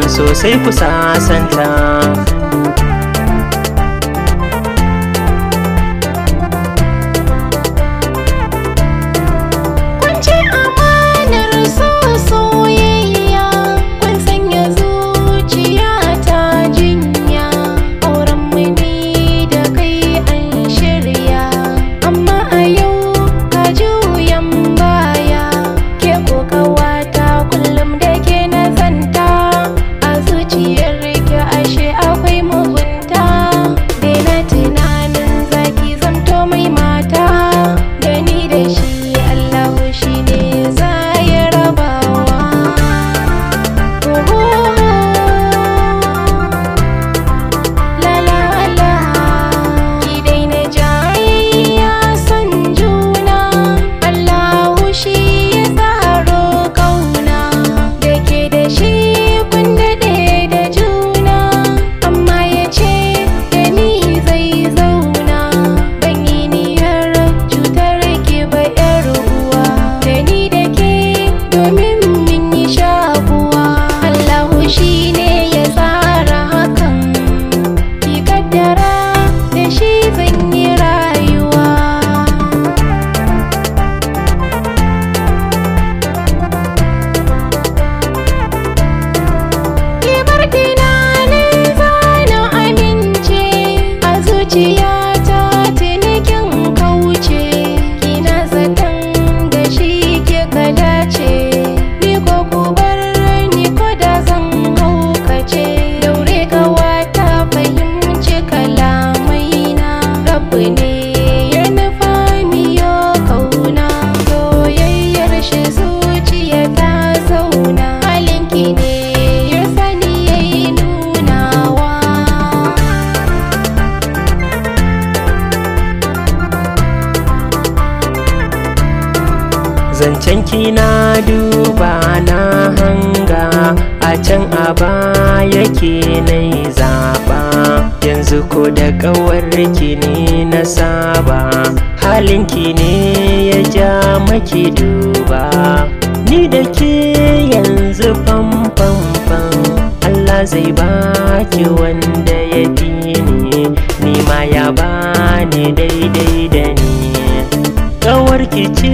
sosai ku sasanta. Zancen ki na duba na hanga, a can a baya ke nai zaɓa. Yanzu ko da ƙawarki ne na saba, halinki ne ya ja maki duba. Ni da ke yanzu fam fam fam, Allah zai baki wanda ya fi ni ma ya bani daidai da ni. Ƙawarki ce